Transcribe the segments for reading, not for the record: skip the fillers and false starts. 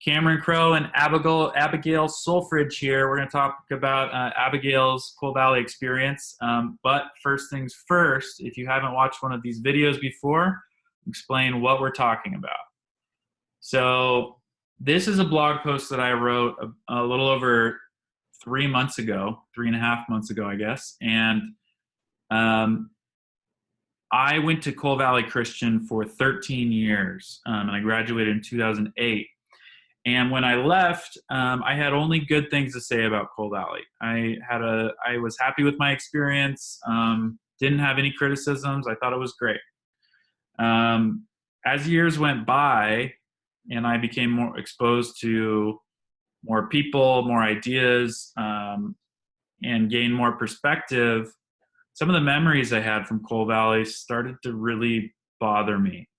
Cameron Crowe and Abigail Sulfridge here. We're going to talk about Abigail's Coal Valley experience. But first things first, if you haven't watched one of these videos before, explain what we're talking about. So this is a blog post that I wrote a little over 3 months ago, 3.5 months ago, I guess. And I went to Coal Valley Christian for 13 years, and I graduated in 2008. And when I left, I had only good things to say about Coal Valley. I was happy with my experience. Didn't have any criticisms. I thought it was great. As years went by, and I became more exposed to more people, more ideas, and gained more perspective, some of the memories I had from Coal Valley started to really bother me.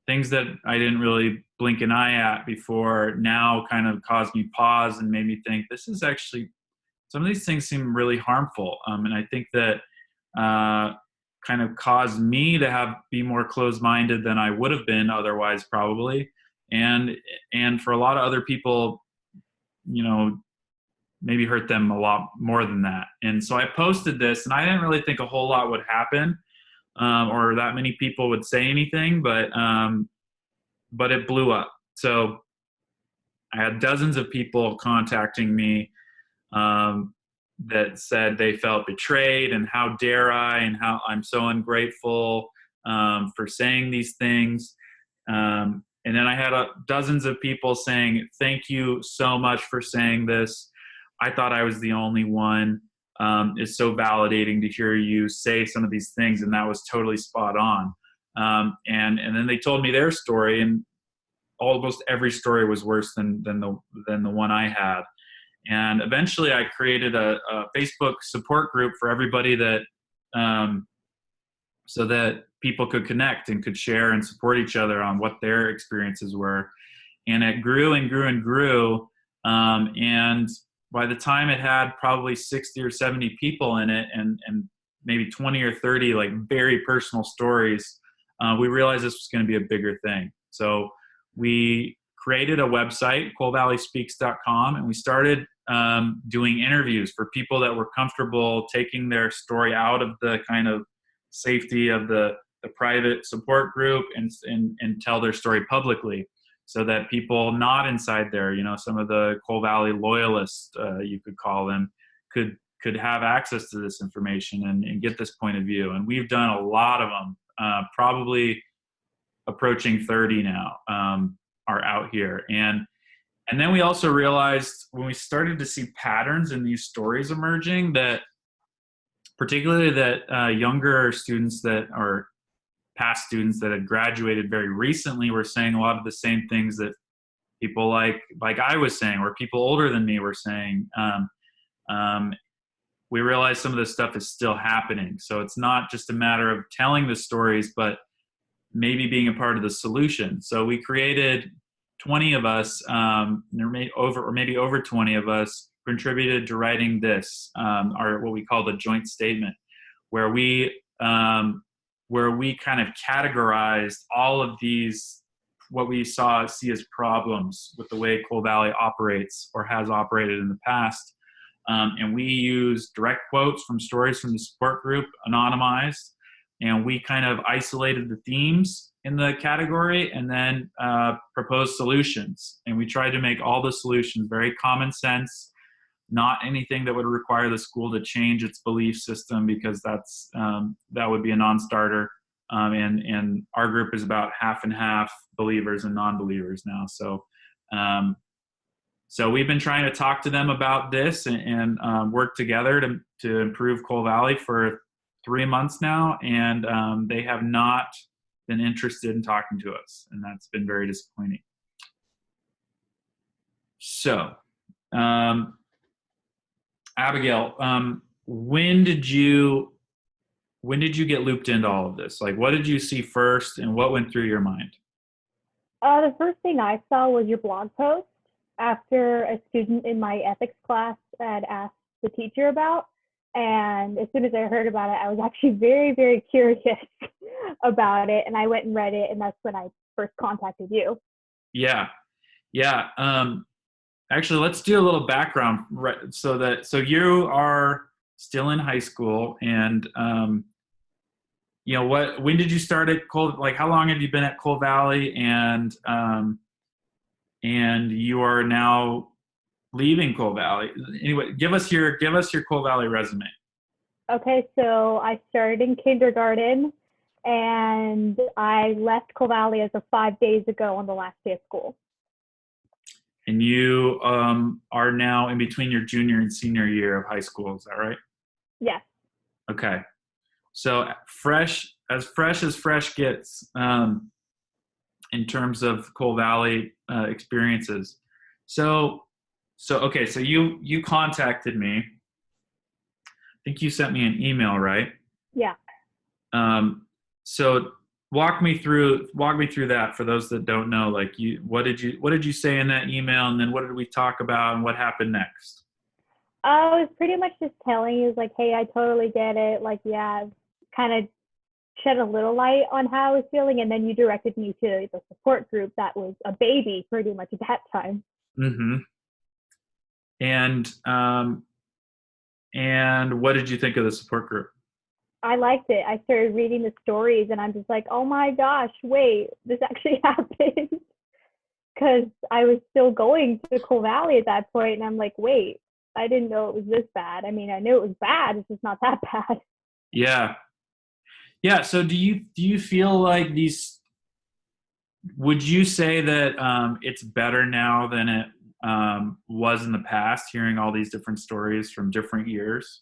Things that I didn't really blink an eye at before now kind of caused me pause and made me think, this is actually, some of these things seem really harmful. And I think that kind of caused me to be more closed-minded than I would have been otherwise, probably. And for a lot of other people, maybe hurt them a lot more than that. And so I posted this, and I didn't really think a whole lot would happen. Or that many people would say anything, but it blew up. So I had dozens of people contacting me that said they felt betrayed, and how dare I, and how I'm so ungrateful for saying these things. And then I had dozens of people saying, thank you so much for saying this. I thought I was the only one. It's so validating to hear you say some of these things, and that was totally spot on. And then they told me their story, and almost every story was worse than the one I had. And eventually, I created a Facebook support group for everybody that, so that people could connect and could share and support each other on what their experiences were. And it grew and grew and grew. And by the time it had probably 60 or 70 people in it, and maybe 20 or 30 like very personal stories, we realized this was going to be a bigger thing. So we created a website, coalvalleyspeaks.com, and we started doing interviews for people that were comfortable taking their story out of the kind of safety of the private support group and tell their story publicly, so that people not inside there, some of the Coal Valley loyalists, you could call them, could have access to this information and get this point of view. And we've done a lot of them, probably approaching 30 now, are out here. And then we also realized, when we started to see patterns in these stories emerging, that particularly that younger students that are past students that had graduated very recently were saying a lot of the same things that people like I was saying, or people older than me were saying. We realized some of this stuff is still happening. So it's not just a matter of telling the stories, but maybe being a part of the solution. So we created 20 of us, maybe over 20 of us contributed to writing this, what we call the joint statement, where we kind of categorized all of these, what we see as problems with the way Coal Valley operates or has operated in the past. And we used direct quotes from stories from the support group, anonymized, and we kind of isolated the themes in the category, and then proposed solutions. And we tried to make all the solutions very common sense, not anything that would require the school to change its belief system, because that would be a non-starter. And our group is about half and half believers and non-believers now. So we've been trying to talk to them about this and work together to improve Coal Valley for 3 months now, and they have not been interested in talking to us, and that's been very disappointing. So, Abigail, when did you get looped into all of this? Like, what did you see first, and what went through your mind? The first thing I saw was your blog post after a student in my ethics class had asked the teacher about. And as soon as I heard about it, I was actually very, very curious about it. And I went and read it, and that's when I first contacted you. Yeah. Yeah. Actually, let's do a little background, right? So you are still in high school, and when did you start at Coal? Like, how long have you been at Coal Valley, and you are now leaving Coal Valley? Anyway, give us your Coal Valley resume. Okay, so I started in kindergarten and I left Coal Valley as of 5 days ago on the last day of school. And you are now in between your junior and senior year of high school. Is that right? Yes. Okay. So fresh as fresh gets, in terms of Coal Valley experiences. So, okay. So you contacted me. I think you sent me an email, right? Yeah. So walk me through that for those that don't know. Like, what did you say in that email, and then what did we talk about, and what happened next? I was pretty much just telling you, like, hey, I totally get it. Like, yeah, kind of shed a little light on how I was feeling. And then you directed me to the support group that was a baby pretty much at that time. Mm-hmm. And what did you think of the support group? I liked it. I started reading the stories and I'm just like, oh my gosh, wait, this actually happened. Because I was still going to Coal Valley at that point, and I'm like, wait, I didn't know it was this bad. I mean, I knew it was bad. It's just not that bad. Yeah. Yeah. So do you feel like these? Would you say that it's better now than it was in the past? Hearing all these different stories from different years.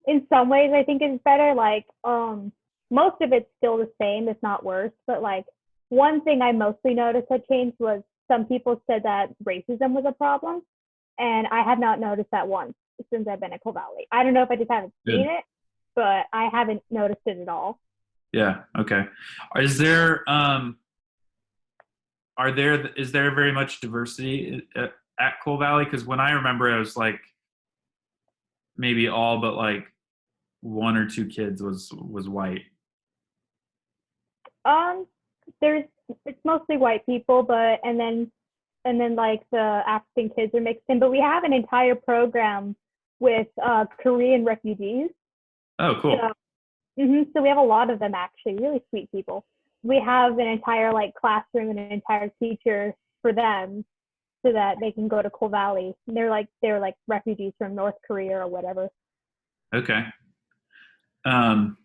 In some ways, I think it's better. Like, most of it's still the same, if not worse. But like, one thing I mostly noticed had changed was some people said that racism was a problem, and I have not noticed that once since I've been at Coal Valley. I don't know if I just haven't seen Good. it, but I haven't noticed it at all. Yeah. Okay. Is there is there very much diversity at Coal Valley? Because when I remember, it was like maybe all but like one or two kids was white. Um, there's it's mostly white people, but and then like the African kids are mixed in. But we have an entire program with Korean refugees. Oh, So, cool. so we have a lot of them actually, really sweet people. We have an entire like classroom and an entire teacher for them so that they can go to Coal Valley. And they're like refugees from North Korea or whatever. Okay. Um,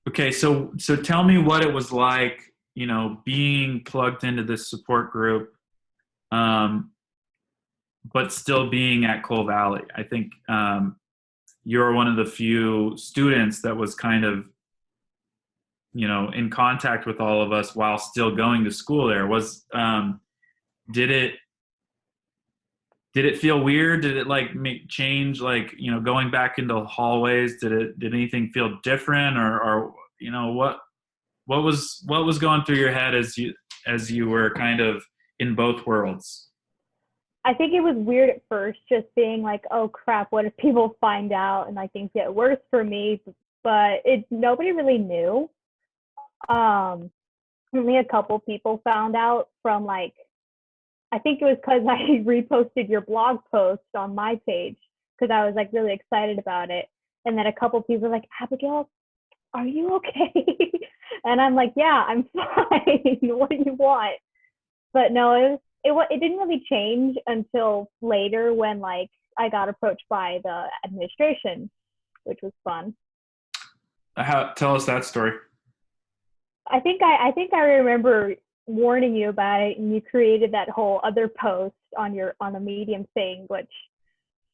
okay. So tell me what it was like, being plugged into this support group, um, but still being at Coal Valley. I think you're one of the few students that was kind of, in contact with all of us while still going to school there. Did it did it feel weird? Did it like make change, like, going back into hallways? Did anything feel different, or what was going through your head as you were kind of in both worlds? I think it was weird at first, just being like, "Oh crap, what if people find out and like things get worse for me?" But nobody really knew. Um, Only a couple people found out from like I think it was because I reposted your blog post on my page because I was like really excited about it, and then a couple people were like, "Abigail, are you okay?" And I'm like, "Yeah, I'm fine. What do you want?" But no, it didn't really change until later when like I got approached by the administration, which was fun. Tell us that story. I think I remember warning you about it, and you created that whole other post on the Medium thing, which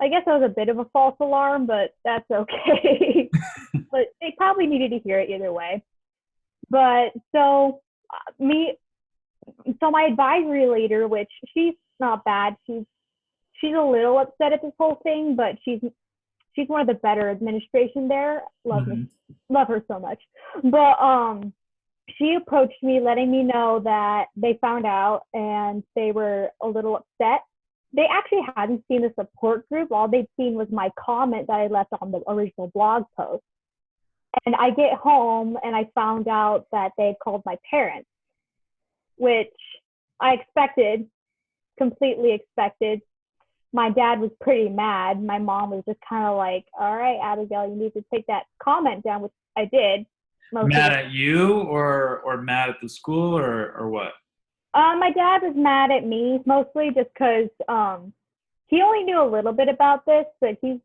I guess was a bit of a false alarm, but that's okay. But they probably needed to hear it either way. But me, so my advisory leader, which she's not bad, she's a little upset at this whole thing, but she's one of the better administration there. Hmm. Love her so much. But she approached me letting me know that they found out and they were a little upset. They actually hadn't seen the support group. All they'd seen was my comment that I left on the original blog post. And I get home and I found out that they called my parents. which I expected, completely expected. My dad was pretty mad. My mom was just kind of like, all right, Abigail, you need to take that comment down, which I did. Mad at you or mad at the school or what? My dad was mad at me mostly just because he only knew a little bit about this, but he's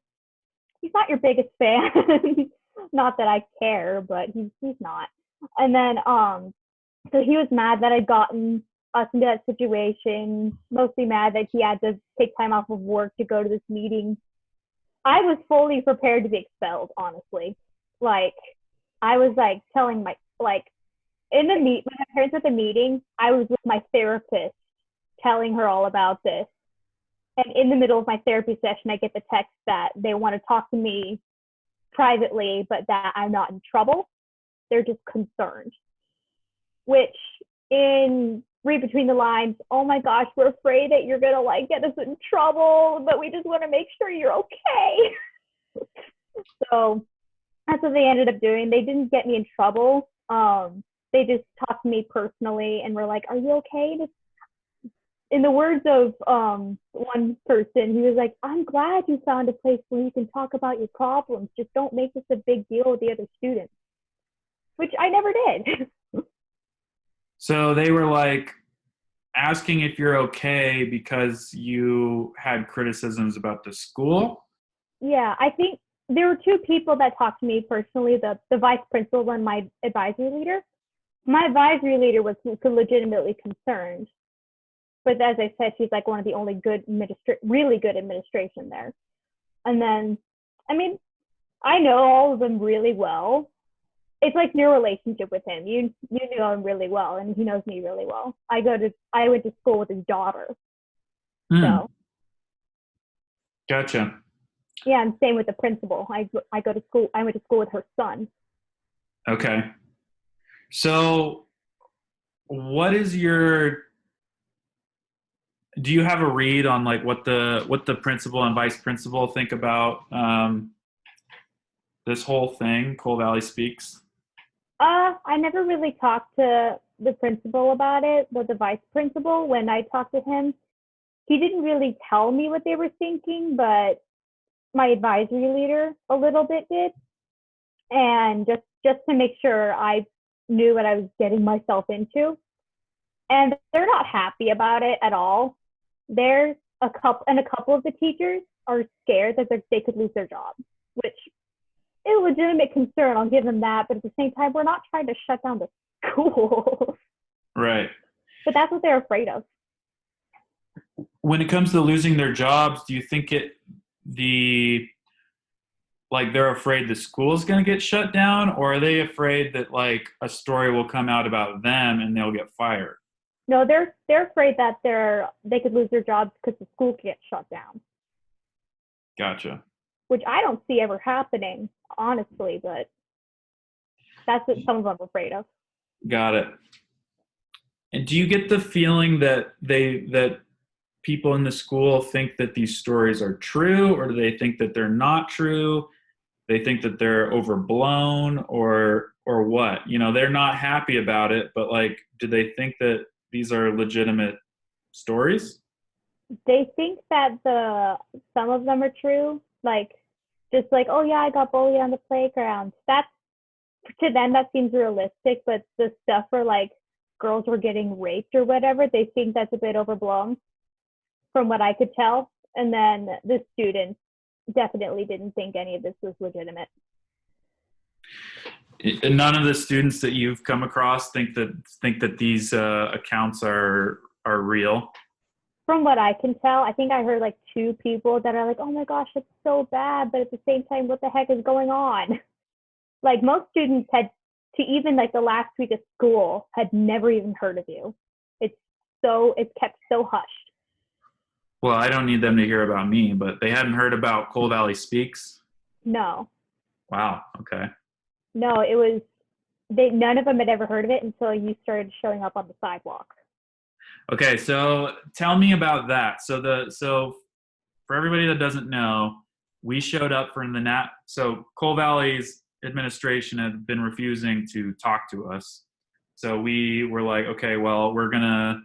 not your biggest fan. Not that I care, but he's not. And then so he was mad that I'd gotten us into that situation, mostly mad that he had to take time off of work to go to this meeting. I was fully prepared to be expelled, honestly. Like, I was like telling my, like, in the when my parents at the meeting, I was with my therapist telling her all about this. And in the middle of my therapy session, I get the text that they want to talk to me privately, but that I'm not in trouble. They're just concerned. Which, in read between the lines, oh my gosh, we're afraid that you're gonna like get us in trouble, but we just want to make sure you're okay. So that's what they ended up doing. They didn't get me in trouble. They just talked to me personally and were like, "Are you okay?" Just, in the words of one person, he was like, "I'm glad you found a place where you can talk about your problems. Just don't make this a big deal with the other students," which I never did. So they were like asking if you're okay because you had criticisms about the school? Yeah, I think there were two people that talked to me personally, the vice principal and my advisory leader. My advisory leader was legitimately concerned. But as I said, she's like one of the only really good administration there. And then, I mean, I know all of them really well. It's like your relationship with him. You know him really well, and he knows me really well. I went to school with his daughter. So. Gotcha. Yeah, and same with the principal. I went to school with her son. Okay. So do you have a read on like what the principal and vice principal think about this whole thing, Coal Valley Speaks? I never really talked to the principal about it, but the vice principal, when I talked to him, he didn't really tell me what they were thinking, but my advisory leader a little bit did. And just to make sure I knew what I was getting myself into. And they're not happy about it at all. There's a couple of the teachers are scared that they could lose their job, which is a legitimate concern. I'll give them that. But at the same time, we're not trying to shut down the school. Right. But that's what they're afraid of. When it comes to losing their jobs, do you think they're afraid the school's going to get shut down, or are they afraid that like a story will come out about them and they'll get fired? No, they're afraid that they could lose their jobs because the school gets shut down. Gotcha. Which I don't see ever happening, honestly, but that's what some of them are afraid of. Got it. And do you get the feeling that people in the school think that these stories are true, or do they think that they're not true? They think that they're overblown, or what? You know, they're not happy about it, but like, do they think that these are legitimate stories? They think that some of them are true, like just like, oh yeah, I got bullied on the playground. That's, to them that seems realistic, but the stuff where like girls were getting raped or whatever, they think that's a bit overblown from what I could tell. And then the students definitely didn't think any of this was legitimate. None of the students that you've come across think that these accounts are real. From what I can tell, I think I heard like two people that are like, oh my gosh, it's so bad, but at the same time, what the heck is going on? Like most students had, to even like the last week of school, had never even heard of you. It's kept so hushed. Well, I don't need them to hear about me, but they hadn't heard about Coal Valley Speaks? No. Wow, okay. No, none of them had ever heard of it until you started showing up on the sidewalk. Okay, so tell me about that. So for everybody that doesn't know, we showed up for so Coal Valley's administration had been refusing to talk to us. So we were like, okay, well, we're gonna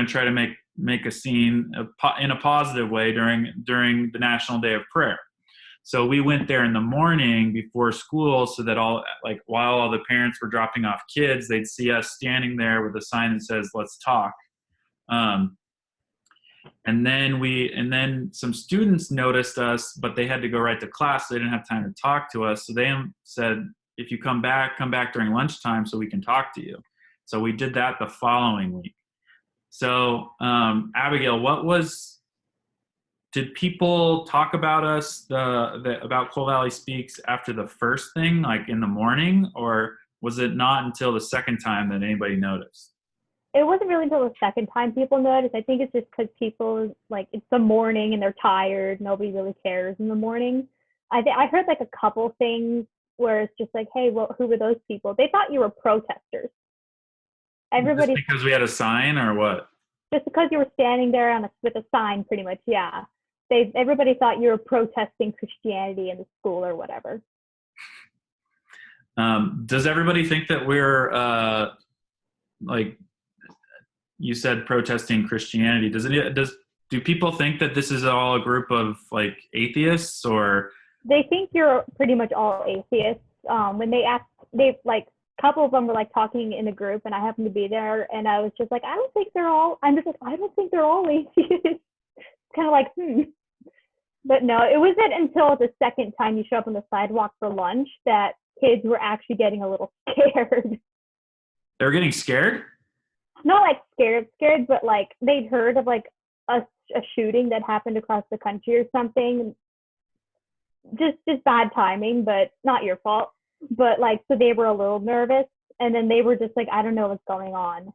try to make a scene in a positive way during the National Day of Prayer. So we went there in the morning before school so that while all the parents were dropping off kids, they'd see us standing there with a sign that says, "Let's talk." Um, and then some students noticed us, but they had to go right to class. So they didn't have time to talk to us. So they said, if you come back during lunchtime so we can talk to you. So we did that the following week. So Abigail, did people talk about us, about Coal Valley Speaks after the first thing, like in the morning, or was it not until the second time that anybody noticed? It wasn't really until the second time people noticed. I think it's just because people, like, it's the morning and they're tired. Nobody really cares in the morning. I heard like a couple things where it's just like, hey, well, who were those people? They thought you were protesters. Just Everybody, because we had a sign, or what? just because you were standing there with a sign, pretty much, yeah. Everybody thought you were protesting Christianity in the school or whatever. Does everybody think that we're like you said, protesting Christianity? Do people think that this is all a group of like atheists, or? They think you're pretty much all atheists. When they like, a couple of them were like talking in a group, and I happened to be there, and I was just like, I don't think they're all atheists. Kind of like, But no, it wasn't until the second time you show up on the sidewalk for lunch that kids were actually getting a little scared. They were getting scared? Not like scared, but like they'd heard of like a shooting that happened across the country or something. Just bad timing, but not your fault. But like, so they were a little nervous, and then they were just like, I don't know what's going on.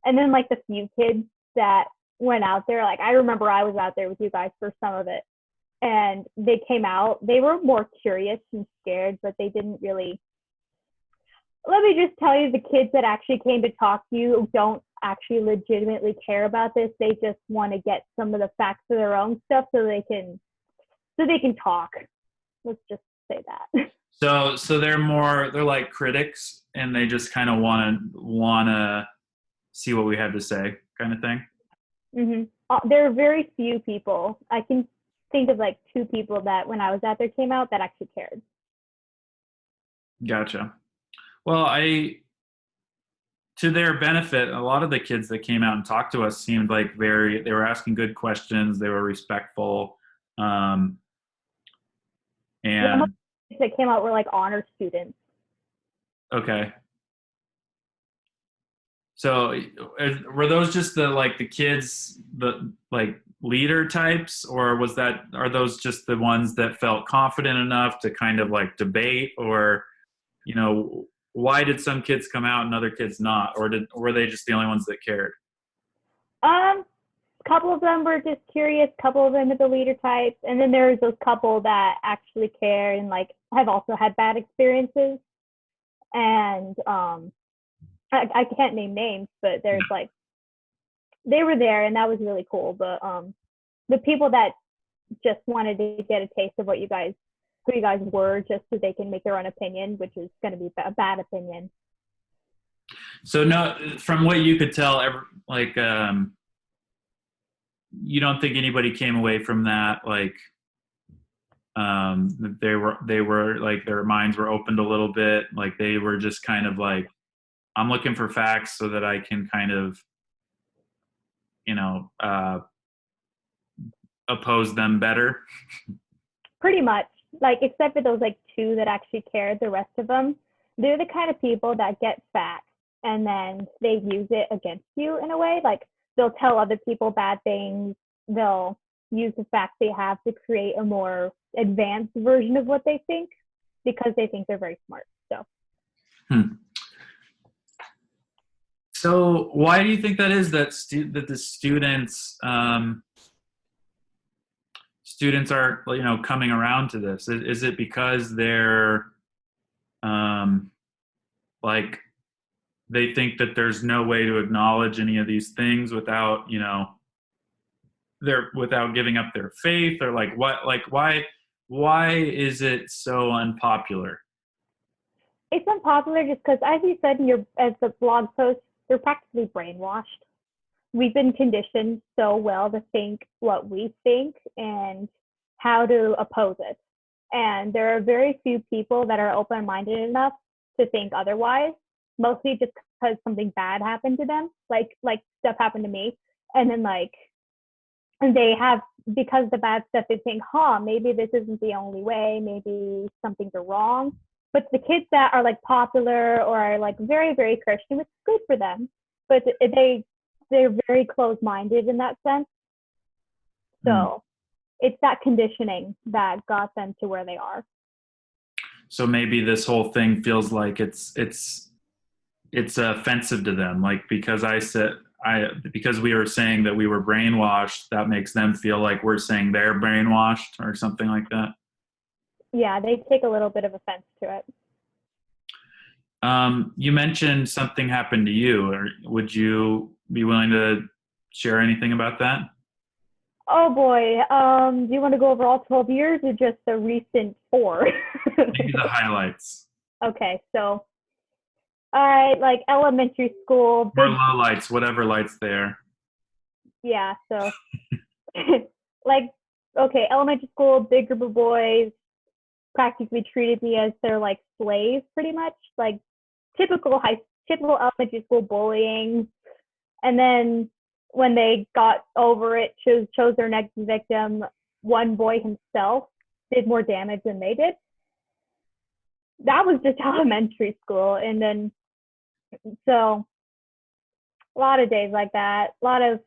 And then like the few kids that went out there, like I remember I was out there with you guys for some of it, and they came out. They were more curious and scared, but they didn't really. Let me just tell you, the kids that actually came to talk to you don't actually legitimately care about this. They just want to get some of the facts of their own stuff so they can talk. Let's just say that. So they're like critics, and they just kind of wanna see what we have to say, kind of thing. There are very few people. I can think of like two people that when I was out there came out that actually cared. Gotcha. Well, to their benefit, a lot of the kids that came out and talked to us seemed like they were asking good questions. They were respectful. And most kids that came out were like honor students. okay. So were those just the kids, the like leader types, or are those just the ones that felt confident enough to kind of like debate, or, why did some kids come out and other kids not, or were they just the only ones that cared? A couple of them were just curious. Couple of them are the leader types, and then there's those couple that actually cared and like have also had bad experiences. And I can't name names, but there's like they were there, and that was really cool. But the people that just wanted to get a taste of who you guys were, just so they can make their own opinion, which is going to be a bad opinion. So no, from what you could tell, you don't think anybody came away from that like they were like their minds were opened a little bit, like they were just kind of like, I'm looking for facts so that I can kind of oppose them better? Pretty much, like, except for those like two that actually cared. The rest of them, they're the kind of people that get facts and then they use it against you in a way. Like, they'll tell other people bad things. They'll use the facts they have to create a more advanced version of what they think because they think they're very smart. So why do you think that is, that the students are coming around to this? Is it because they're like they think that there's no way to acknowledge any of these things without without giving up their faith, or why is it so unpopular? it's unpopular just because, as you said in your as the blog post, they're practically brainwashed. We've been conditioned so well to think what we think and how to oppose it. And there are very few people that are open-minded enough to think otherwise, mostly just because something bad happened to them, like stuff happened to me. And then and they have, because the bad stuff, they think, maybe this isn't the only way, maybe some things are wrong. But the kids that are like popular or are like very, very Christian, it's good for them. But they're very closed-minded in that sense. So it's that conditioning that got them to where they are. So maybe this whole thing feels like it's offensive to them, like because because we were saying that we were brainwashed, that makes them feel like we're saying they're brainwashed or something like that. Yeah, they take a little bit of offense to it. You mentioned something happened to you, or would you be willing to share anything about that? Oh boy. Do you want to go over all 12 years or just the recent 4? Maybe the highlights. Okay, so all right, like elementary school, Or low lights, whatever lights there. yeah, so like, okay, elementary school, big group of boys practically treated me as their like slaves, pretty much, like typical elementary school bullying. And then when they got over it, chose their next victim, one boy himself did more damage than they did. That was just elementary school. And then, so a lot of days like that, a lot of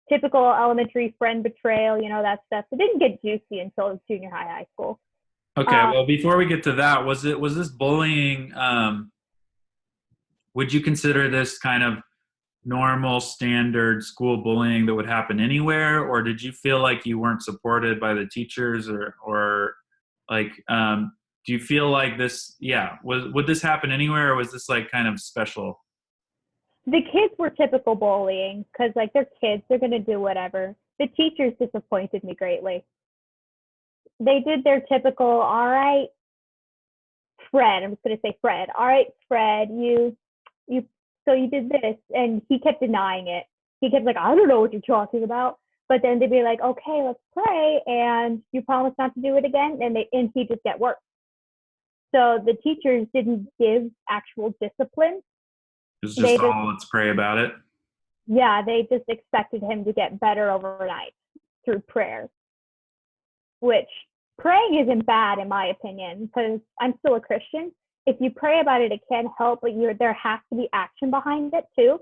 typical elementary friend betrayal, that stuff. It didn't get juicy until junior high school. Okay, well, before we get to that, was this bullying? Would you consider this kind of normal, standard school bullying that would happen anywhere, or did you feel like you weren't supported by the teachers, or like, do you feel like this? Yeah, would this happen anywhere, or was this like kind of special? The kids were typical bullying because, like, they're kids, they're going to do whatever. The teachers disappointed me greatly. They did their typical, all right, Fred, I'm just going to say Fred. All right, Fred, so you did this. And he kept denying it. He kept like, I don't know what you're talking about. But then they'd be like, okay, let's pray. And you promise not to do it again. And he'd just get worse. So the teachers didn't give actual discipline. It's just all, let's pray about it. Yeah, they just expected him to get better overnight through prayer, which praying isn't bad in my opinion, because I'm still a Christian. If you pray about it, it can help, but there has to be action behind it too.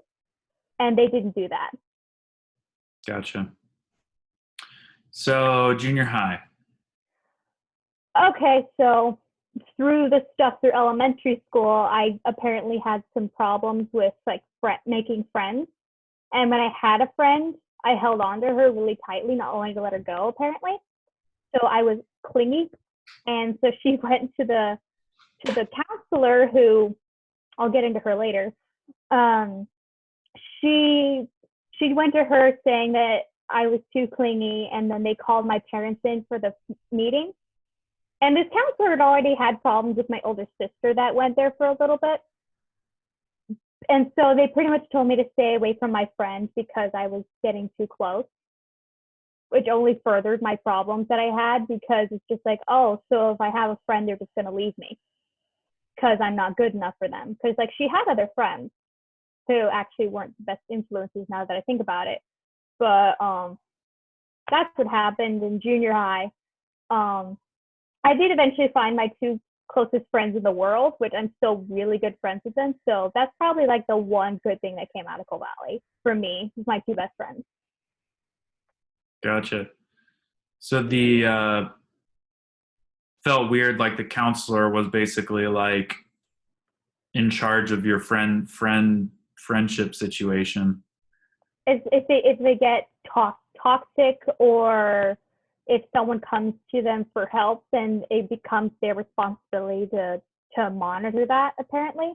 And they didn't do that. Gotcha. So junior high. Okay, so through elementary school, I apparently had some problems with like making friends. And when I had a friend, I held on to her really tightly, not wanting to let her go, apparently. So I was clingy. And so she went to the counselor, who I'll get into her later. She went to her saying that I was too clingy, and then they called my parents in for the meeting. And this counselor had already had problems with my older sister that went there for a little bit. And so they pretty much told me to stay away from my friends because I was getting too close, which only furthered my problems that I had, because it's just like, oh, so if I have a friend, they're just going to leave me because I'm not good enough for them. Because like she had other friends who actually weren't the best influences now that I think about it. But that's what happened in junior high. I did eventually find my 2 closest friends in the world, which I'm still really good friends with them. So that's probably like the one good thing that came out of Coal Valley for me, is my 2 best friends. Gotcha. So the felt weird, like the counselor was basically like in charge of your friendship situation. If they get toxic, or if someone comes to them for help, then it becomes their responsibility to monitor that, apparently.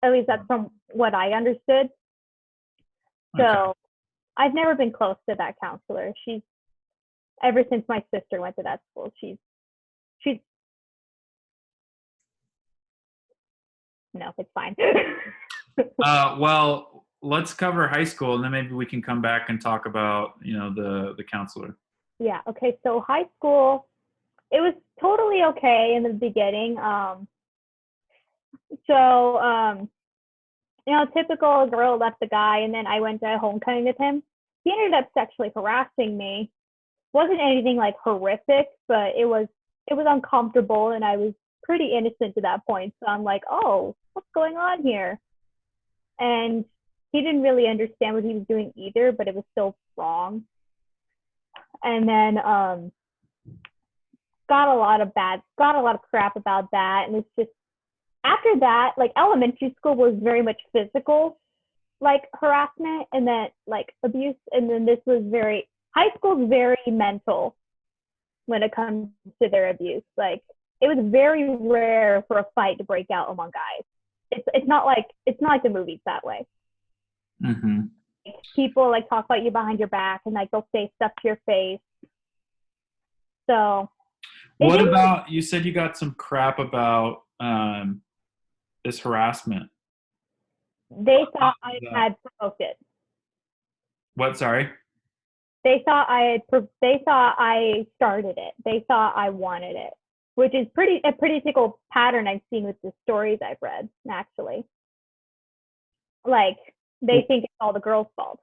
At least that's from what I understood. So Okay. I've never been close to that counselor. She's, ever since my sister went to that school, she's no, it's fine. Well, let's cover high school, and then maybe we can come back and talk about, the counselor. Yeah. Okay. So high school, it was totally okay in the beginning. So, typical girl left the guy, and then I went to homecoming with him. He ended up sexually harassing me. Wasn't anything like horrific, but it was uncomfortable, and I was pretty innocent to that point. So I'm like, oh, what's going on here? And he didn't really understand what he was doing either, but it was still wrong. And then got a lot of crap about that. And it's just after that, like elementary school was very much physical, like harassment, and then like abuse, and then this was high school's very mental when it comes to their abuse. Like it was very rare for a fight to break out among guys. It's not like the movies that way. Mm-hmm. People like talk about you behind your back, and like they'll say stuff to your face. So what about, you said you got some crap about this harassment? They thought I had provoked it. What? Sorry. They thought I started it. They thought I wanted it, which is a pretty typical pattern I've seen with the stories I've read, actually. Like, they think it's all the girls' fault.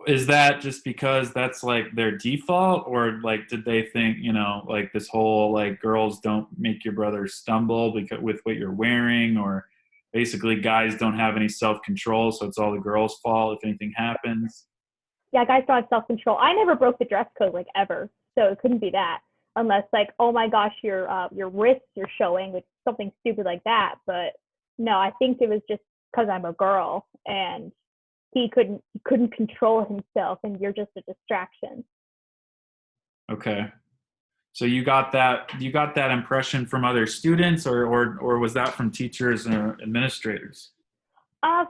Is that just because that's like their default, or like did they think, like this whole like girls don't make your brother stumble because with what you're wearing, or basically guys don't have any self-control, so it's all the girls' fault if anything happens? Yeah, guys don't have self-control. I never broke the dress code, like, ever, so it couldn't be that, unless like, oh my gosh, your wrists are showing, with something stupid like that. But no, I think it was just because I'm a girl and he couldn't control himself, and you're just a distraction. Okay. So you got that impression from other students, or was that from teachers and administrators?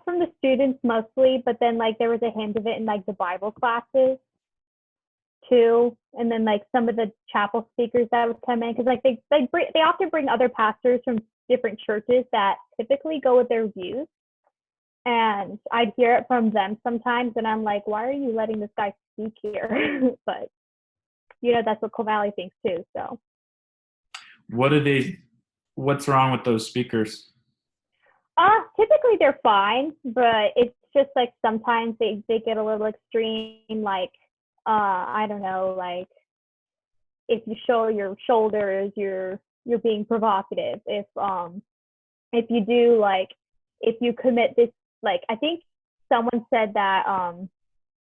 From the students mostly, but then like there was a hint of it in like the Bible classes too, and then like some of the chapel speakers that would come in, because like they often bring other pastors from different churches that typically go with their views, and I'd hear it from them sometimes, and I'm like, why are you letting this guy speak here? But that's what Coal Valley thinks too. So what's wrong with those speakers? Typically they're fine, but it's just like sometimes they get a little extreme, like I don't know, like if you show your shoulders, you're being provocative. If you do, like, if you commit this, like, I think someone said that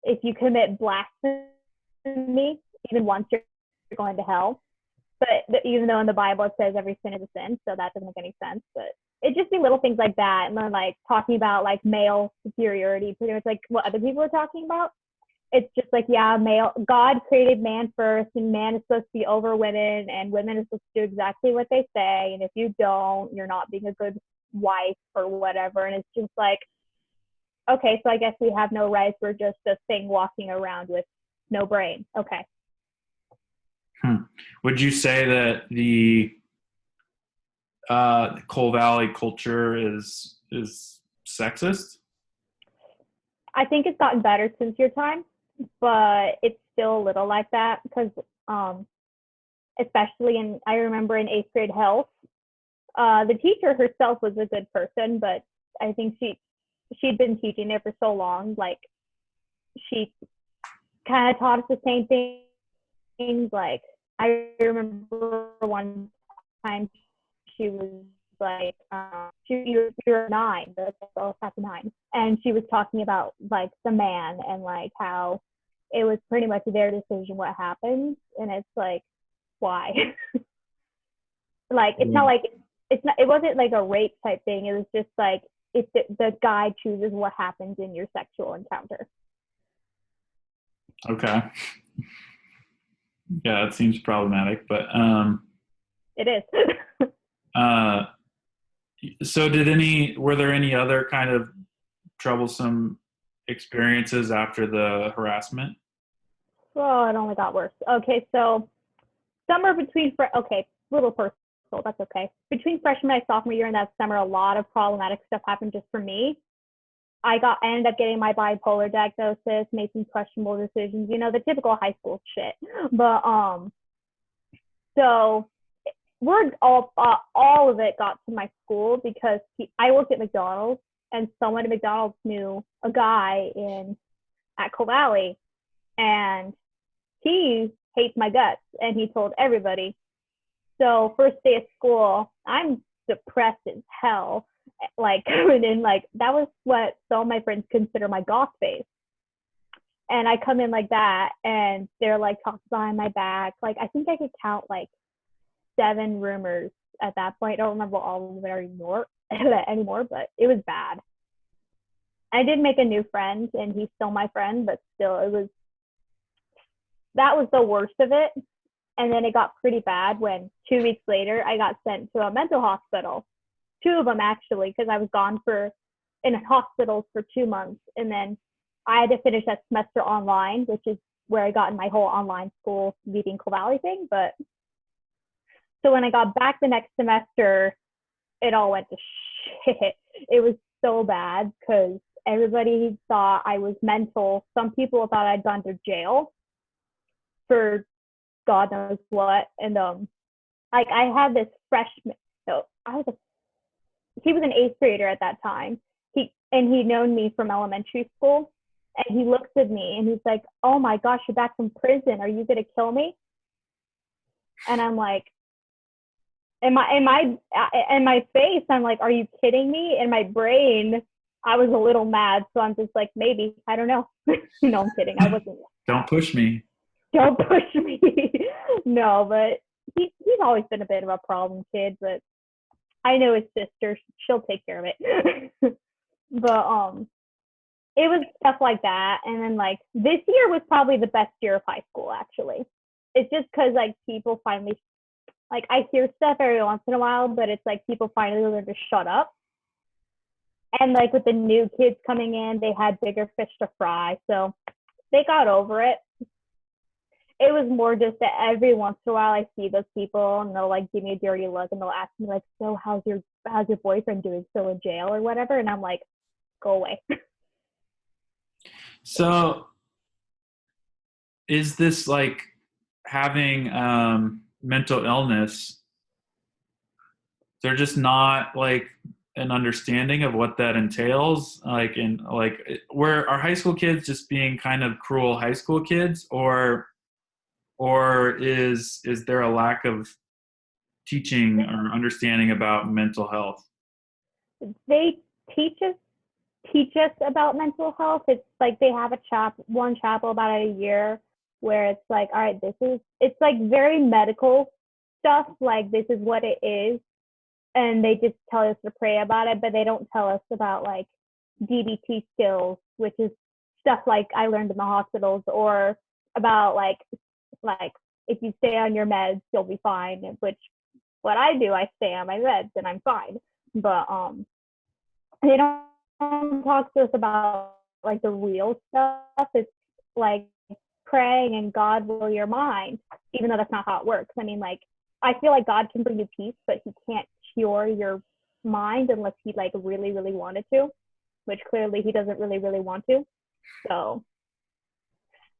if you commit blasphemy even once, you're going to hell. But even though in the Bible it says every sin is a sin, so that doesn't make any sense. But it just be little things like that, and then like talking about like male superiority, pretty much like what other people are talking about. It's just like, yeah, God created man first, and man is supposed to be over women, and women are supposed to do exactly what they say, and if you don't, you're not being a good wife or whatever. And it's just like, okay, so I guess we have no rights. We're just a thing walking around with no brain. Okay. Would you say that the Coal Valley culture is sexist? I think it's gotten better since your time, but it's still a little like that, because especially I remember in 8th grade health, the teacher herself was a good person, but I think she'd been teaching there for so long, like she kind of taught us the same things. Like I remember one time she was like, you're 9, that's all after 9, and she was talking about like the man, and like how it was pretty much their decision what happened, and it's like, why? Like it's not like it wasn't like a rape type thing. It was just like if the guy chooses what happens in your sexual encounter. Okay. Yeah, that seems problematic, but it is. So were there any other kind of troublesome experiences after the harassment? Well, it only got worse. Okay, so somewhere between, okay, little personal so that's okay. Between freshman and sophomore year and that summer, a lot of problematic stuff happened just for me. I ended up getting my bipolar diagnosis, made some questionable decisions, you know, the typical high school shit. But so we're all of it got to my school because I worked at McDonald's, and someone at McDonald's knew a guy at Coal Valley, and he hates my guts, and he told everybody. So first day of school, I'm depressed as hell. Like coming in, like that was what some of my friends consider my goth face. And I come in like that, and they're like talking behind my back. Like I think I could count like 7 rumors at that point. I don't remember all of them anymore, but it was bad. I did make a new friend, and he's still my friend, but still, that was the worst of it. And then it got pretty bad when 2 weeks later, I got sent to a mental hospital. 2 of them actually, because I was gone in hospitals for 2 months. And then I had to finish that semester online, which is where I got in my whole online school leaving Coal Valley thing. But so when I got back the next semester, it all went to shit. It was so bad because everybody thought I was mental. Some people thought I'd gone to jail for God knows what. And like I had this freshman, so he was an 8th grader at that time. He'd known me from elementary school, and he looks at me and he's like, "Oh my gosh, you're back from prison. Are you gonna kill me?" And I'm like, in my face, I'm like, "Are you kidding me?" In my brain, I was a little mad, so I'm just like, maybe, I don't know. No, I'm kidding. I wasn't. Don't push me. Don't push me. No, but he's always been a bit of a problem kid, but I know his sister, she'll take care of it. But it was stuff like that. And then like this year was probably the best year of high school, actually. It's just because like people finally, like I hear stuff every once in a while, but it's like people finally learn to shut up. And like with the new kids coming in, they had bigger fish to fry, so they got over it. It was more just that every once in a while I see those people and they'll like give me a dirty look and they'll ask me like, "So how's your boyfriend doing? Still in jail or whatever?" And I'm like, "Go away." So is this like having mental illness? They're just not like an understanding of what that entails, like in like where are high school kids just being kind of cruel high school kids, or is there a lack of teaching or understanding about mental health? They teach us about mental health. It's like they have one chapel about a year where it's like, all right, it's like very medical stuff. Like this is what it is. And they just tell us to pray about it, but they don't tell us about like DBT skills, which is stuff like I learned in the hospitals, or about like if you stay on your meds, you'll be fine. Which what I do, I stay on my meds and I'm fine. But they don't talk to us about like the real stuff. It's like praying and God will your mind, even though that's not how it works. I mean, like I feel like God can bring you peace, but he can't cure your mind unless he like really, really wanted to, which clearly he doesn't really, really want to.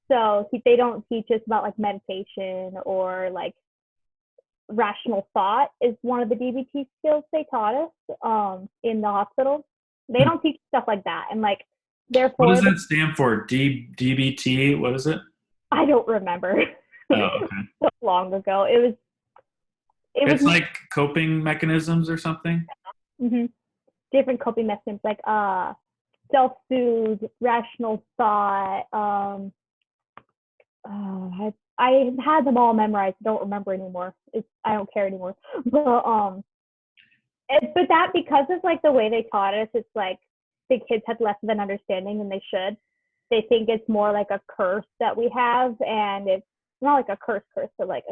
So they don't teach us about like meditation or like rational thought is one of the DBT skills they taught us in the hospital. They don't teach stuff like that. And like, therefore. What does that stand for? DBT? What is it? I don't remember. Oh, okay. So long ago. It's like coping mechanisms or something? Mm-hmm. Different coping mechanisms like self-soothe, rational thought. I had them all memorized. I don't remember anymore. I don't care anymore. But that because of like the way they taught us, it's like the kids had less of an understanding than they should. They think it's more like a curse that we have, and it's not like a curse, but like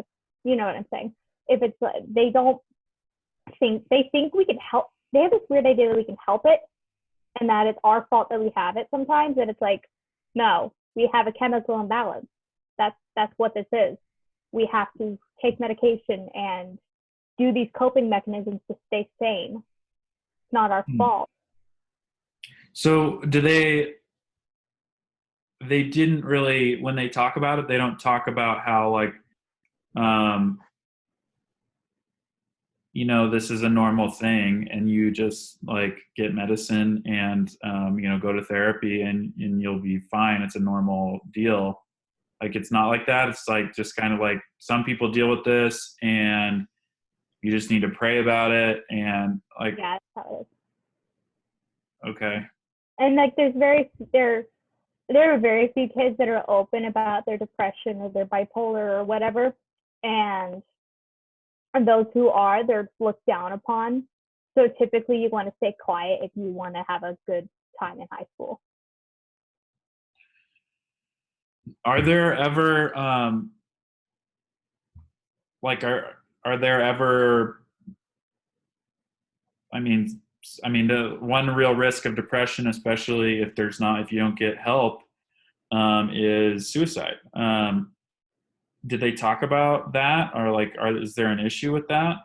you know what I'm saying. If it's like they think we can help. They have this weird idea that we can help it, and that it's our fault that we have it sometimes. And it's like, no, we have a chemical imbalance. That's what this is. We have to take medication and do these coping mechanisms to stay sane. It's not our fault. So they didn't really, when they talk about it, they don't talk about how like, this is a normal thing and you just like get medicine and, go to therapy and you'll be fine. It's a normal deal. Like, it's not like that. It's like, just kind of like some people deal with this and you just need to pray about it. And like, Yeah, that's how it is. Okay. And like, there are very few kids that are open about their depression or their bipolar or whatever. And those who are, they're looked down upon. So typically you want to stay quiet if you want to have a good time in high school. Are there ever, are there ever, I mean, the one real risk of depression, especially if you don't get help, is suicide. Did they talk about that, or like, is there an issue with that?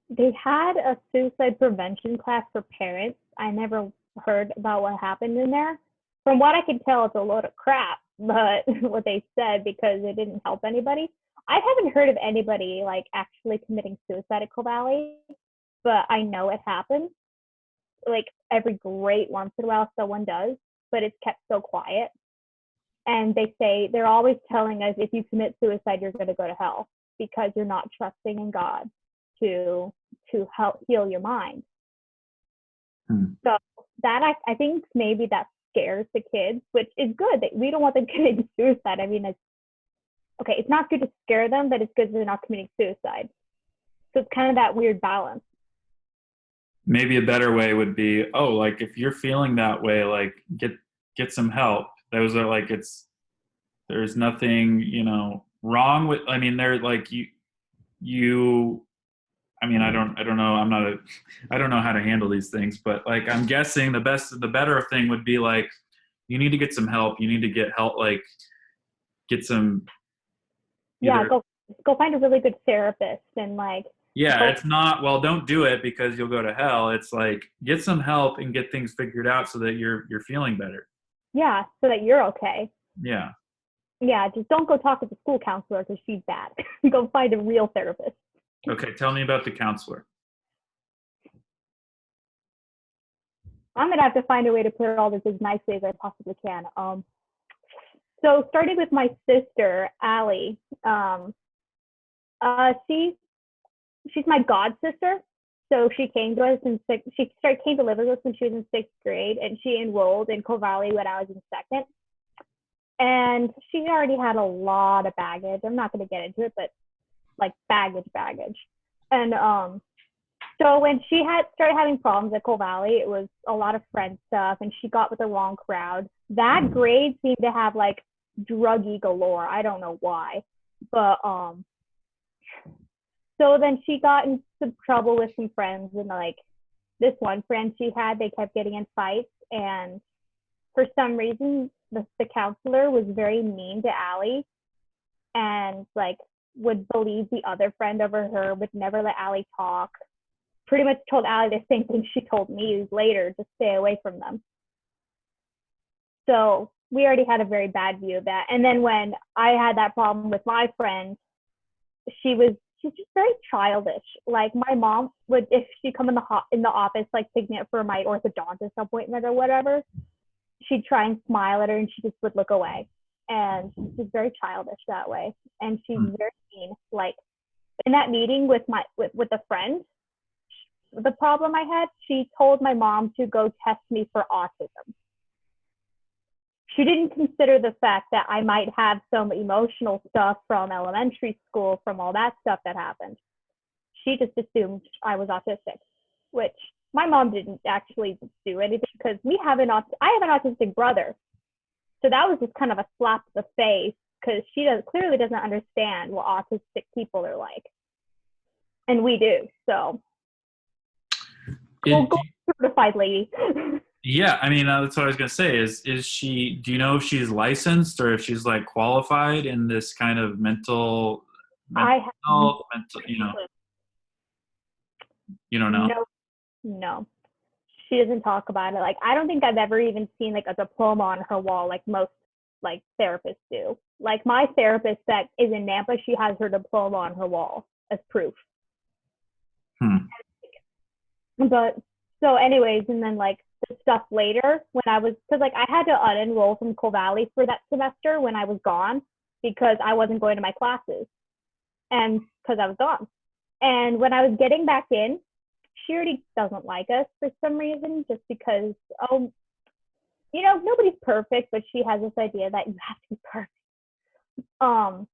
They had a suicide prevention class for parents. I never heard about what happened in there. From what I can tell, it's a load of crap, but what they said, because it didn't help anybody. I haven't heard of anybody like actually committing suicide at Coal Valley, but I know it happens. Like every great once in a while someone does, but it's kept so quiet. And they say, they're always telling us, if you commit suicide, you're going to go to hell because you're not trusting in God to help heal your mind. So that I think maybe that scares the kids, which is good. That we don't want them committing suicide. I mean, it's not good to scare them, but it's good they're not committing suicide. So it's kind of that weird balance. Maybe a better way would be, like, if you're feeling that way, like get some help. Those are like, there's nothing, wrong with, they're like, I don't know. I don't know how to handle these things, but like, I'm guessing the better thing would be like, you need to get some help. You need to get help, like get some. Yeah, go find a really good therapist and like. Yeah, it's not, well, don't do it because you'll go to hell. It's like, get some help and get things figured out so that you're feeling better. Yeah, so that you're okay. Yeah. Yeah, just don't go talk to the school counselor because she's bad. Go find a real therapist. Okay, tell me about the counselor. I'm going to have to find a way to put all this as nicely as I possibly can. So starting with my sister, Allie, she's my god sister. So she came to us came to live with us when she was in 6th grade, and she enrolled in Coal Valley when I was in 2nd. And she already had a lot of baggage. I'm not going to get into it, but like baggage. And so when she started having problems at Coal Valley, it was a lot of friend stuff, and she got with the wrong crowd. That grade seemed to have like druggy galore. I don't know why, but so then she got into some trouble with some friends, and like this one friend she had, they kept getting in fights, and for some reason the counselor was very mean to Allie and like would believe the other friend over her, would never let Allie talk. Pretty much told Allie the same thing she told me later, to stay away from them. So we already had a very bad view of that. And then when I had that problem with my friend, she's just very childish. Like my mom would, if she come in the office, like taking it for my orthodontist appointment or whatever, she'd try and smile at her and she just would look away. And she's very childish that way. And she's very mean. Like in that meeting with a friend, the problem I had, she told my mom to go test me for autism. She didn't consider the fact that I might have some emotional stuff from elementary school, from all that stuff that happened. She just assumed I was autistic, which my mom didn't actually do anything because I have an autistic brother. So that was just kind of a slap to the face because she clearly doesn't understand what autistic people are like. And we do, so. Go certified lady. Yeah, that's what I was gonna say. Is she? Do you know if she's licensed or if she's like qualified in this kind of mental health? You don't know? No, no. She doesn't talk about it. Like, I don't think I've ever even seen like a diploma on her wall like most like therapists do. Like my therapist that is in Nampa, she has her diploma on her wall as proof. Hmm. But so anyways, and then like the stuff later when I was, because like I had to unenroll from Coal Valley for that semester when I was gone because I wasn't going to my classes and because I was gone. And when I was getting back in, she already doesn't like us for some reason, just because, oh, you know, nobody's perfect, but she has this idea that you have to be perfect. Um,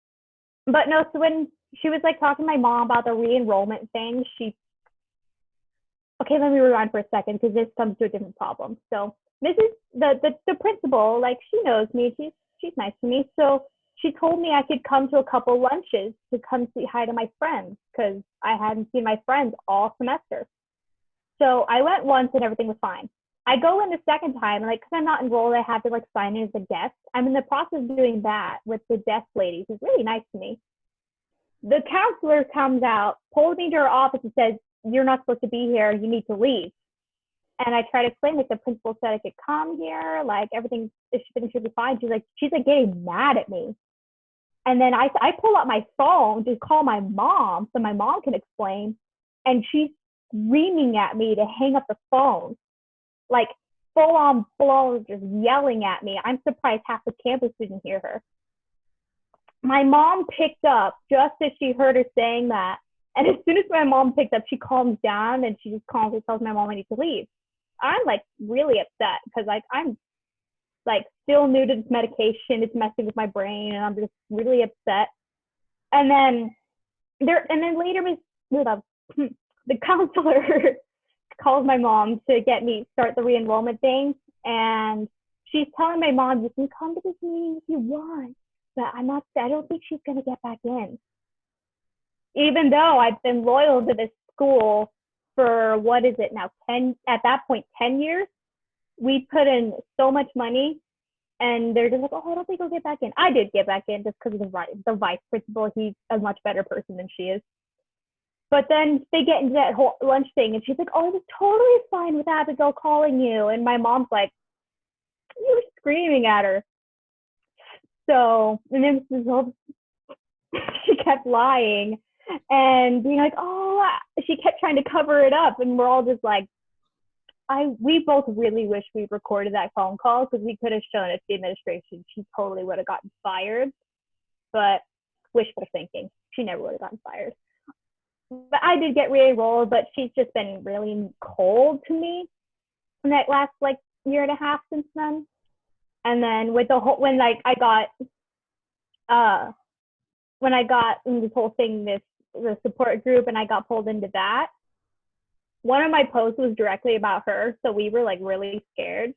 but no, so when she was like talking to my mom about the re-enrollment thing, okay, let me rewind for a second because this comes to a different problem. So this is the principal, like she knows me, she's nice to me. So she told me I could come to a couple lunches to come say hi to my friends because I hadn't seen my friends all semester. So I went once and everything was fine. I go in the second time, like, because I'm not enrolled, I have to like sign in as a guest. I'm in the process of doing that with the desk lady, who's really nice to me. The counselor comes out, pulls me to her office and says, "You're not supposed to be here. You need to leave." And I try to explain, like, the principal said I could come here, like everything should be fine. She's like getting mad at me. And then I pull out my phone to call my mom so my mom can explain. And she's screaming at me to hang up the phone, like full on blown, just yelling at me. I'm surprised half the campus didn't hear her. My mom picked up just as she heard her saying that. And as soon as my mom picked up, she calms down and she just calmly tells my mom I need to leave. I'm like really upset because like I'm like still new to this medication. It's messing with my brain and I'm just really upset. And then later the counselor calls my mom to get me start the re-enrollment thing. And she's telling my mom, "You can come to this meeting if you want, but I don't think she's gonna get back in." Even though I've been loyal to this school for what is it now, 10 years. We put in so much money and they're just like, "Oh, I don't think I'll get back in." I did get back in just because of the vice principal. He's a much better person than she is. But then they get into that whole lunch thing and she's like, "Oh, I was totally fine with Abigail calling you." And my mom's like, "You were screaming at her." So, and then she kept lying and being like, "Oh," she kept trying to cover it up. And we're all just like, we both really wish we recorded that phone call because we could have shown it to the administration. She totally would have gotten fired, but wishful thinking. She never would have gotten fired. But I did get re-enrolled, but she's just been really cold to me in that last like year and a half since then. And then with the whole, when I got in this whole thing, the support group, and I got pulled into that, one of my posts was directly about her. So we were like really scared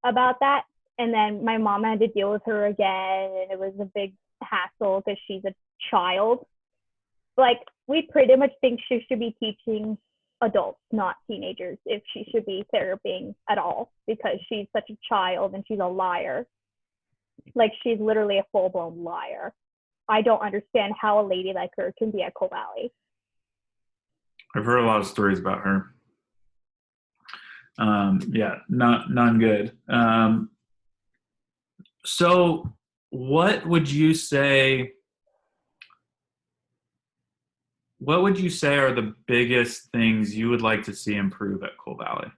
about that. And then my mom had to deal with her again. And it was a big hassle because she's a child. Like, we pretty much think she should be teaching adults, not teenagers, if she should be therapying at all, because she's such a child and she's a liar. Like, she's literally a full-blown liar. I don't understand how a lady like her can be at Coal Valley. I've heard a lot of stories about her. Yeah, none good. So what would you say are the biggest things you would like to see improve at Coal Valley?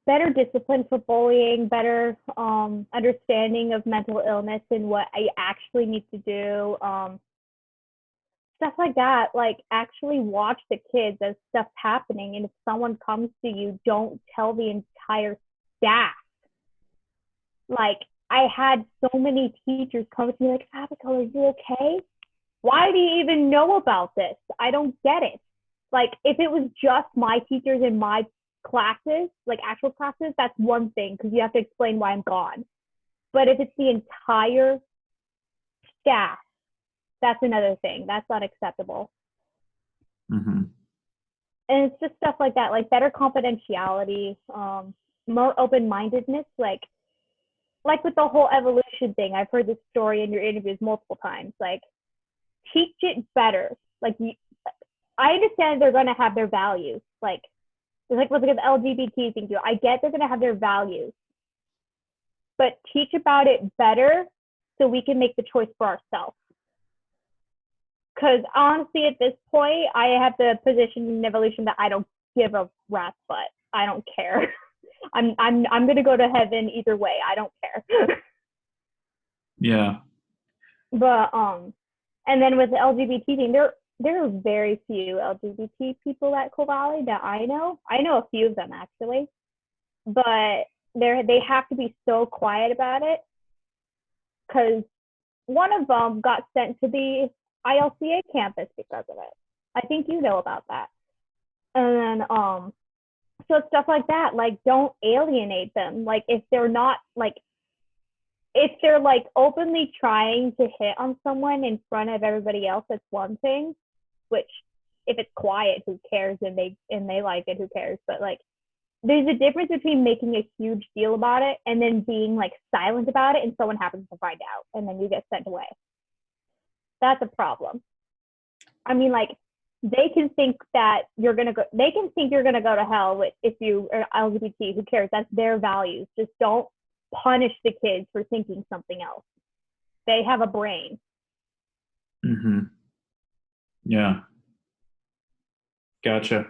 Better discipline for bullying, better understanding of mental illness and what I actually need to do. Stuff like that. Like, actually watch the kids as stuff's happening. And if someone comes to you, don't tell the entire staff. Like, I had so many teachers come to me like, "Abigail, are you okay? Why do you even know about this? I don't get it." Like, if it was just my teachers in my classes, like actual classes, that's one thing because you have to explain why I'm gone. But if it's the entire staff, that's another thing. That's not acceptable. Mm-hmm. And it's just stuff like that, like better confidentiality, more open-mindedness, like with the whole evolution thing. I've heard this story in your interviews multiple times. Like, teach it better. Like, I understand they're going to have their values. Like, it's like with the LGBT thing too. I get they're going to have their values, but teach about it better so we can make the choice for ourselves. Because honestly, at this point, I have the position in evolution that I don't give a rat's butt. I don't care. I'm gonna go to heaven either way. I don't care. Yeah. But and then with the LGBT thing, there are very few LGBT people at Coal Valley that I know. I know a few of them actually, but they have to be so quiet about it because one of them got sent to the ILCA campus because of it. I think you know about that. And then so stuff like that, like don't alienate them. Like if they're not like if they're like openly trying to hit on someone in front of everybody else, that's one thing. Which if it's quiet, who cares? And they like it, who cares? But like there's a difference between making a huge deal about it and then being like silent about it and someone happens to find out and then you get sent away. That's a problem. I mean, like they can think that you're gonna go. They can think you're gonna go to hell if you are LGBT. Who cares? That's their values. Just don't punish the kids for thinking something else. They have a brain. Mm-hmm. Yeah. Gotcha.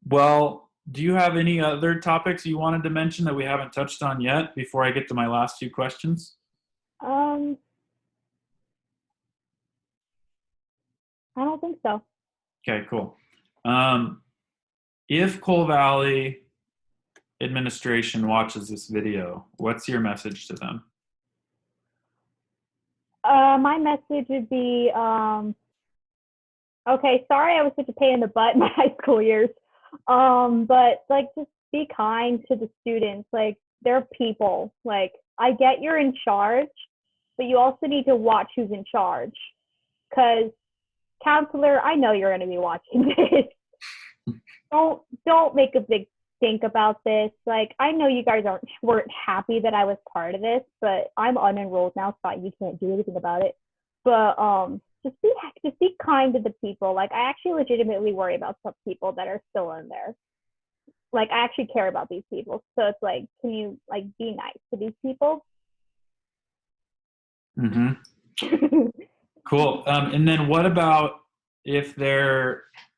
Well, do you have any other topics you wanted to mention that we haven't touched on yet before I get to my last few questions? I don't think so. Okay, cool. If Coal Valley administration watches this video, what's your message to them? My message would be, okay, sorry I was such a pain in the butt in my high school years. But like just be kind to the students. Like they're people. Like I get you're in charge, but you also need to watch who's in charge. Cause counselor, I know you're gonna be watching this. Don't make a big think about this. Like I know you guys weren't happy that I was part of this, but I'm unenrolled now, so you can't do anything about it. But just be kind to the people. Like I actually legitimately worry about some people that are still in there. Like I actually care about these people. So it's like, can you like be nice to these people? Mm-hmm. Cool. And then what about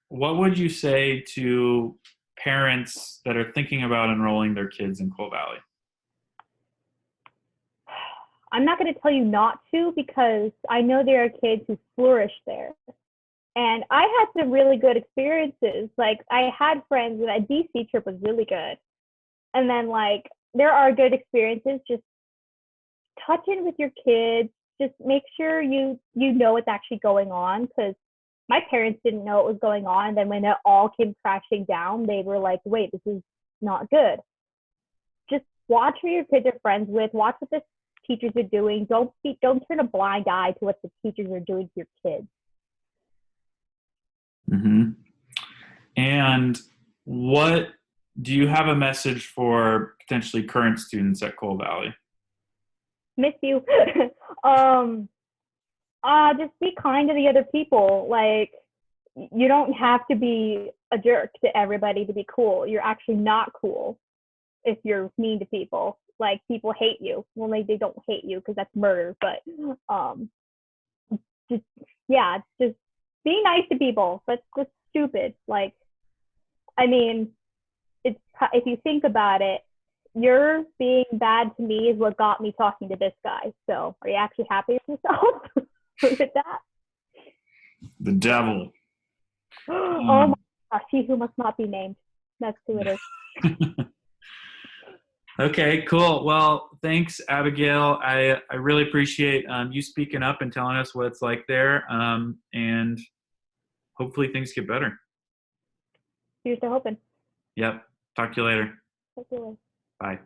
what would you say to parents that are thinking about enrolling their kids in Coal Valley? I'm not going to tell you not to because I know there are kids who flourish there. And I had some really good experiences. Like I had friends, that DC trip was really good. And then like there are good experiences. Just touch in with your kids. Just make sure you know what's actually going on because my parents didn't know what was going on. And then when it all came crashing down, they were like, wait, this is not good. Just watch who your kids are friends with. Watch what the teachers are doing. Don't turn a blind eye to what the teachers are doing to your kids. Mm-hmm. And what do you have a message for potentially current students at Coal Valley? Miss you. Just be kind to the other people. Like you don't have to be a jerk to everybody to be cool. You're actually not cool if you're mean to people. Like people hate you. Well, they don't hate you because that's murder. But just be nice to people. That's just stupid. Like, I mean, if you think about it, you're being bad to me is what got me talking to this guy. So, are you actually happy with yourself? Look at that. The devil. Oh my gosh, he who must not be named. That's who it is. Okay, cool. Well, thanks, Abigail. I really appreciate you speaking up and telling us what it's like there. And hopefully things get better. Here's to hoping. Yep. Talk to you later. Talk to you later. Bye.